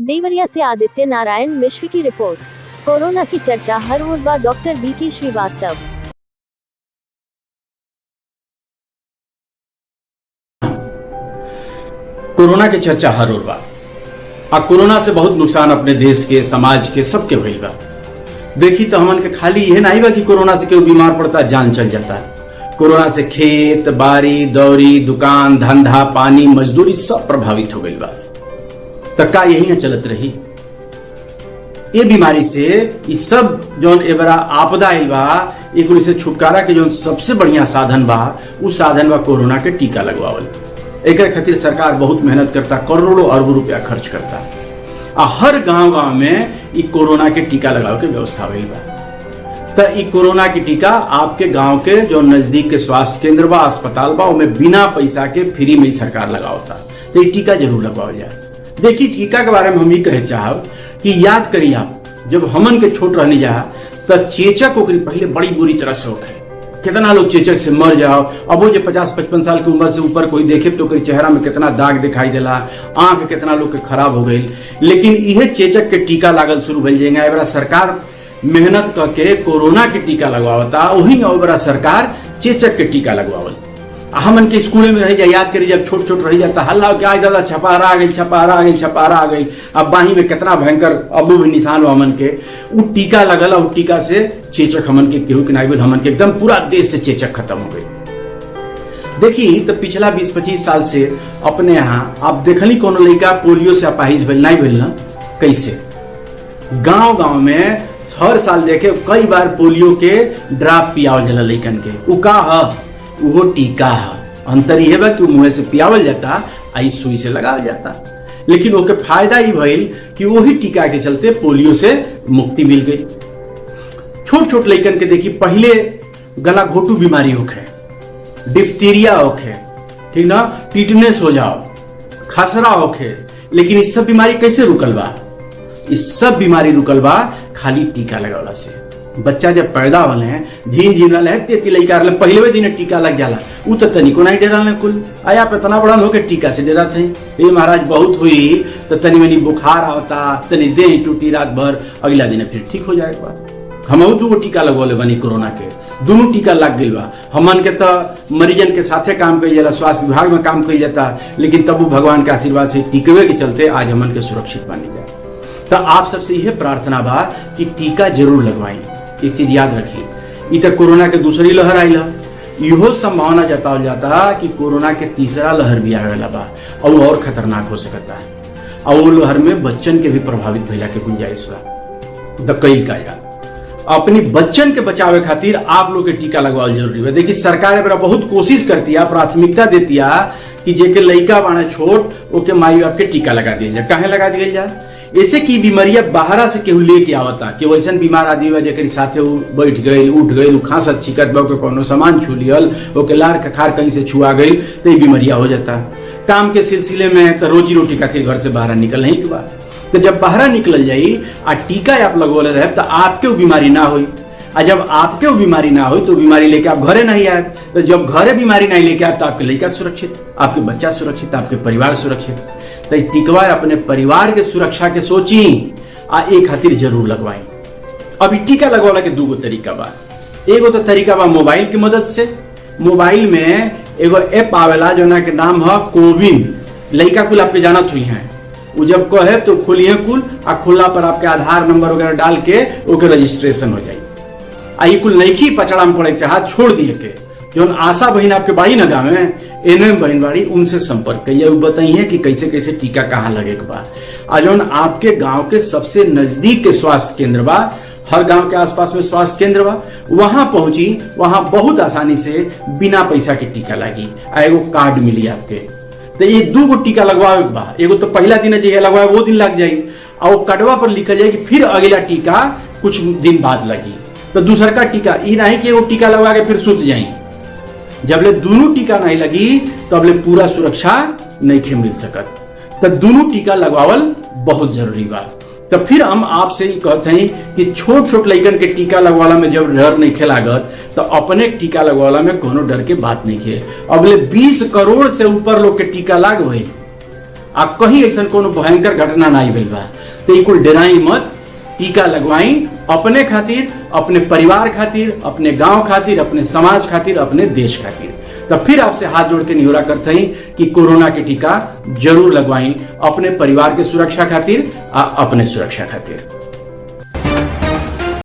देवरिया से आदित्य नारायण मिश्र की report. Corona की चर्चा हर ओर बार। डॉक्टर बीके श्रीवास्तव। कोरोना की चर्चा हर ओर बा। अब कोरोना से बहुत नुकसान अपने देश के, समाज के, सबके भइल बा। देखी तो हमन के खाली यह नहीं बा कि कोरोना से केहू बीमार पड़ता जान चल जाता है। कोरोना से खेत बाड़ी दौरी दुकान धंधा पानी मजदूरी सब प्रभावित हो गई बा। तक्का यही चलत रही। ये बीमारी से इस सब जो एबरा आपदा आइल बा, एक से छुटकारा के जो सबसे बढ़िया साधन बा, उस साधन बा कोरोना के टीका लगवावल। एक खातिर सरकार बहुत मेहनत करता, करोड़ों अरबों रुपया खर्च करता। हर गांव गांव में ई कोरोना के टीका लगावे के व्यवस्था भइल बा। तो ई कोरोना की टीका आपके गांव के जो नजदीक के स्वास्थ्य केंद्र बा, अस्पताल बा, उनमें बिना पैसा के फ्री में ही सरकार लगावता। तो ये टीका जरूर लगवाओ जाए। देखिए, टीका के बारे में हम ये कहे चाहब कि याद करिए, आप जब हमन के छोट रहने जा तो चेचक ओकरी पहले बड़ी बुरी तरह से होखे। कितना लोग चेचक से मर जाओ। अब वो जो 50-55 साल की उम्र से ऊपर कोई देखे तो ओकरी चेहरा में कितना दाग दिखाई देला, आंख कितना लोग के खराब हो गई। लेकिन यह चेचक के टीका लागल शुरू भइल जाएगा। एबरा सरकार मेहनत करके कोरोना के टीका लगवावता, वही एबरा सरकार चेचक के टीका लगवावल। हमन के स्कूल में रह जाए, याद करी जब छोट छोट रह जाता, हल्ला क्या दादा छपारा आ गई, छपारा आ गई, छपारा आ गई। अब बाही में कितना भयंकर अब भी निशान हो हमन के। वो टीका लगल, वो टीका से चेचक हमन के केहू के नहीं भेल, हमन के एकदम पूरा देश से चेचक खत्म हो गई। देखी तो पिछला 20-25 साल से अपने यहाँ आप देखली कोनो लड़का पोलियो से अपाहिज भेल नहीं भेल ना। कैसे गांव गांव में हर साल देखे कई बार पोलियो के ड्राप पियावल जाला लड़कन के। वो का है, वो टीका है। अंतर यह बा कि मुंह से पियावल जाता, आई सुई से लगावल जाता। लेकिन ओके फायदा ही भइल कि वही टीका के चलते पोलियो से मुक्ति मिल गई। छोट छोट लड़कन के देखी पहले गला घोटू बीमारी होखे, डिप्थीरिया होखे, ठीक ना, टिटनेस हो जाओ, खसरा होखे। लेकिन इस सब बीमारी कैसे रुकल बा? इस सब बीमारी रुकल बा खाली टीका लगवला से। बच्चा जब पैदा होले हैं झीन झीन रहा है, तेती लइका रहा, पहले दिन टीका लग जाला। उ तो तनिको नहीं डरा कुल आया पे तना बड़ा होके टीका से डरा थे। ये महाराज बहुत हुई तो तनी मनी बुखार आवता, तनी देह टूटी रात भर, अगला दिन फिर ठीक हो जाएगा। हम दूगो टीका लगवले बनी कोरोना के, दोनों टीका लग गई बा। हमन के तो मरीजन के साथे काम कई जाला, स्वास्थ्य विभाग में काम कई जाता, लेकिन तब भगवान के आशीर्वाद से टीकवे के चलते आज हमन के सुरक्षित मानी जाए। तो आप सबसे यह प्रार्थना बा कि टीका जरूर लगवाई। एक चीज याद रखिए, इधर कोरोना के दूसरी लहर आई, इहो संभावना जतावल जाता कि कोरोना के तीसरा लहर भी आवेला बा और खतरनाक हो सकता है। और वो लहर में बच्चन के भी प्रभावित भइला के गुंजाइश बा। तो कई का यार अपनी बच्चन के बचावे खातिर आप लोग के टीका लगवाओ जरूरी है। देखिए, सरकार एबरा बहुत कोशिश करती है, प्राथमिकता देती है कि जेके लइका बाने छोट ओके माई बाप के टीका लगा दिया जाए। काहे लगा दिया जाए? ऐसे की बीमारियां बाहरा से केहू लेके आवता कि वैसन बीमार आदमी बा जेकरी साथे बैठ गई, उठ गई, खांसत छिकत बा, कोनो सामान छू लियल, ओके लार कखार कहीं से छुआ गई तो ये बीमारियां हो जाता। काम के सिलसिले में तो रोजी रोटी खातिर घर से बाहर निकल नहीं के बाद, तो जब बाहर निकल जाई आ टीका आप लगोले रहे तो आपके बीमारी ना हुई। और जब आपके बीमारी ना हुई तो बीमारी लेके आप घरे नहीं आए। तो जब घरे बीमारी नहीं लेके आए तो आपके लड़का सुरक्षित, आपके बच्चा सुरक्षित, आपके परिवार सुरक्षित। तो टीकवा अपने परिवार के सुरक्षा के सोची आ एक खातिर जरूर लगवाई। अभी टीका लगवाला के दूगो तरीका बा। एगो तो तरीका बा मोबाइल की मदद से। मोबाइल में एगो ऐप आवेला जो ना के नाम है कोविन। लड़का कुल आपके जानत हुई हैं, वो जब कहे तो खोलिए कुल, आ खुला पर आपके आधार नंबर वगैरह डाल के ओके रजिस्ट्रेशन हो जाए। आई कुल नईखी पचड़ा में पड़े चाह छोड़ दिए के जो आशा बहन आपके बाड़ी न गाँव में एनएम बहन बाड़ी, उनसे संपर्क करिए, बताइए कि कैसे कैसे टीका कहाँ लगे के बा। और जो आपके गांव के सबसे नजदीक के स्वास्थ्य केंद्र बा, हर गांव के आसपास में स्वास्थ्य केंद्र बा, वहां पहुंची, वहां बहुत आसानी से बिना पैसा के टीका लगी। एगो कार्ड मिली आपके। तो ये दूगो टीका लगवावे के बा। एगो तो पहला दिन जो लगवाए वो दिन लग जाये, और वो कार्डवा पर लिखल जाए कि फिर अगला टीका कुछ दिन बाद लगी। तो दूसर का टीका ये नहीं कि एगो टीका लगवा के फिर सुत जाए। जबले दोनों टीका नहीं लगी तबले पूरा सुरक्षा नहीं मिल सकत। तो दोनों टीका लगवावल बहुत जरूरी बा। तो फिर हम आपसे ही कहते हैं कि छोट छोट लड़कन के टीका लगवाला में जब डर नहीं लागत तो अपने टीका लगवाला में कोनो डर के बात नहीं है। अगले 20 करोड़ से ऊपर लोग के टीका लाग हुए आ कहीं ऐसा कोनो भयंकर घटना नहीं भेल बा तो ई कुल डराई मत, टीका लगवाई अपने खातिर, अपने परिवार खातिर, अपने गांव खातिर, अपने समाज खातिर, अपने देश खातिर। तब फिर आपसे हाथ जोड़ के निहोरा करते हैं कि कोरोना के टीका जरूर लगवाई अपने परिवार के सुरक्षा खातिर, अपने सुरक्षा खातिर।